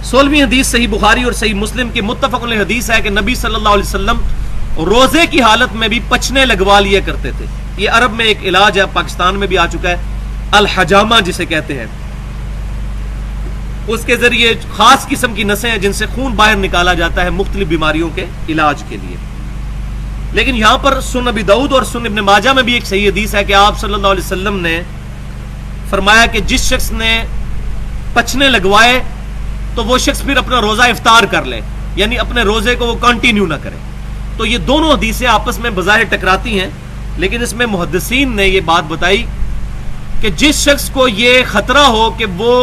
16ویں حدیث صحیح بخاری اور صحیح مسلم کی متفق علیہ حدیث ہے کہ نبی صلی اللہ علیہ وسلم روزے کی حالت میں بھی پچنے لگوا لیا کرتے تھے. یہ عرب میں ایک علاج ہے, پاکستان میں بھی آ چکا ہے, الحجامہ جسے کہتے ہیں. اس کے ذریعے خاص قسم کی نسیں ہیں جن سے خون باہر نکالا جاتا ہے مختلف بیماریوں کے علاج کے لیے. لیکن یہاں پر سنن ابی داؤد اور سنن ابن ماجہ میں بھی ایک صحیح حدیث ہے کہ آپ صلی اللہ علیہ وسلم نے فرمایا کہ جس شخص نے پچنے لگوائے تو وہ شخص پھر اپنا روزہ افطار کر لے, یعنی اپنے روزے کو وہ کنٹینیو نہ کرے. تو یہ دونوں حدیثیں آپس میں بظاہر ٹکراتی ہیں, لیکن اس میں محدثین نے یہ بات بتائی کہ جس شخص کو یہ خطرہ ہو کہ وہ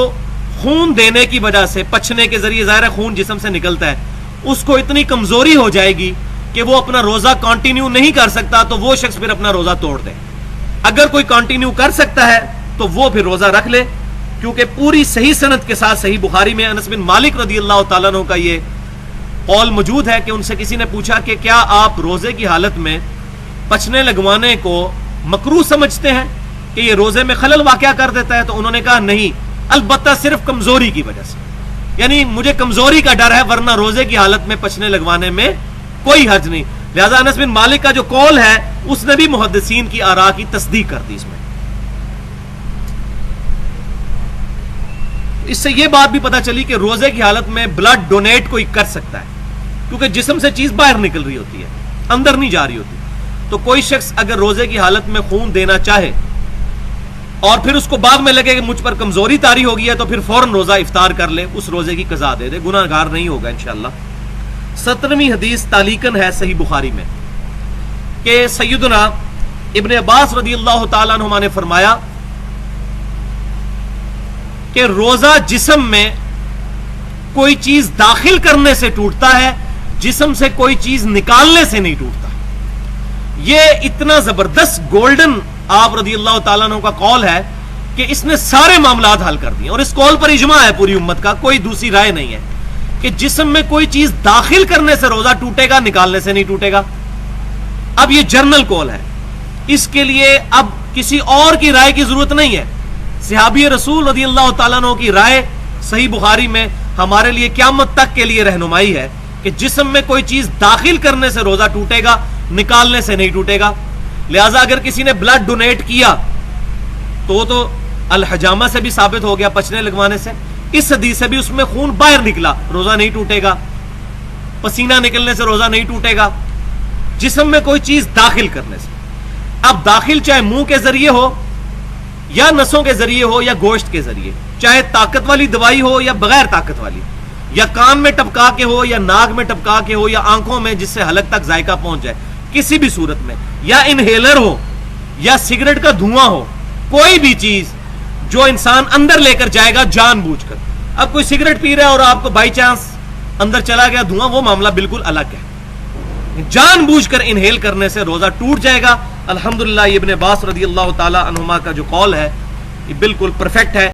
خون دینے کی وجہ سے, پچنے کے ذریعے ظاہر خون جسم سے نکلتا ہے, اس کو اتنی کمزوری ہو جائے گی کہ وہ اپنا روزہ کنٹینیو نہیں کر سکتا, تو وہ شخص پھر اپنا روزہ توڑ دے. اگر کوئی کنٹینیو کر سکتا ہے تو وہ پھر روزہ رکھ لے, کیونکہ پوری صحیح سند کے ساتھ صحیح بخاری میں انس بن مالک رضی اللہ تعالیٰ عنہ کا یہ قول موجود ہے کہ ان سے کسی نے پوچھا کہ کیا آپ روزے کی حالت میں پچنے لگوانے کو مکروہ سمجھتے ہیں کہ یہ روزے میں خلل واقع کر دیتا ہے؟ تو انہوں نے کہا نہیں, البتہ صرف کمزوری کی وجہ سے, یعنی مجھے کمزوری کا ڈر ہے, ورنہ روزے کی حالت میں پچنے لگوانے میں کوئی حرج نہیں. لہذا انس بن مالک کا جو قول ہے اس نے بھی محدثین کی آراء کی تصدیق کر دی. اس سے یہ بات بھی پتہ چلی کہ روزے کی حالت میں بلڈ ڈونیٹ کوئی کر سکتا ہے, کیونکہ جسم سے چیز باہر نکل رہی ہوتی ہے, اندر نہیں جا رہی ہوتی. تو کوئی شخص اگر روزے کی حالت میں خون دینا چاہے اور پھر اس کو بعد میں لگے کہ مجھ پر کمزوری طاری ہو گئی ہے, تو پھر فوراً روزہ افطار کر لے, اس روزے کی قضا دے دے, گناہ گار نہیں ہوگا انشاءاللہ. 17ویں حدیث تعلیقاً ہے صحیح بخاری میں کہ سیدنا ابن عباس رضی اللہ تعالیٰ عنہما نے فرمایا کہ روزہ جسم میں کوئی چیز داخل کرنے سے ٹوٹتا ہے, جسم سے کوئی چیز نکالنے سے نہیں ٹوٹتا. یہ اتنا زبردست گولڈن آپ رضی اللہ تعالیٰ عنہ کا قول ہے کہ اس نے سارے معاملات حل کر دیے, اور اس قول پر اجماع ہے پوری امت کا, کوئی دوسری رائے نہیں ہے کہ جسم میں کوئی چیز داخل کرنے سے روزہ ٹوٹے گا, نکالنے سے نہیں ٹوٹے گا. اب یہ جرنل قول ہے, اس کے لیے اب کسی اور کی رائے کی ضرورت نہیں ہے. صحابی رسول رضی اللہ تعالیٰ عنہ کی رائے صحیح بخاری میں ہمارے لیے قیامت تک کے لیے رہنمائی ہے کہ جسم میں کوئی چیز داخل کرنے سے روزہ ٹوٹے گا, نکالنے سے نہیں ٹوٹے گا. لہٰذا اگر کسی نے بلڈ ڈونیٹ کیا تو الحجامہ سے بھی ثابت ہو گیا, پچنے لگوانے سے. اس حدیث سے بھی اس میں خون باہر نکلا, روزہ نہیں ٹوٹے گا. پسینہ نکلنے سے روزہ نہیں ٹوٹے گا, جسم میں کوئی چیز داخل کرنے سے. اب داخل چاہے منہ کے ذریعے ہو یا نسوں کے ذریعے ہو یا گوشت کے ذریعے, چاہے طاقت والی دوائی ہو یا بغیر طاقت والی, یا کان میں ٹپکا کے ہو یا ناک میں ٹپکا کے ہو یا آنکھوں میں جس سے حلق تک ذائقہ پہنچ جائے, کسی بھی صورت میں, یا انہیلر ہو یا سگریٹ کا دھواں ہو, کوئی بھی چیز جو انسان اندر لے کر جائے گا جان بوجھ کر. اب کوئی سگریٹ پی رہا ہے اور آپ کو بائی چانس اندر چلا گیا دھواں, وہ معاملہ بالکل الگ ہے. جان بوجھ کر انہیل کرنے سے روزہ ٹوٹ جائے گا. الحمدللہ ابن عباس رضی اللہ تعالی عنہما کا جو قول ہے یہ بالکل پرفیکٹ ہے.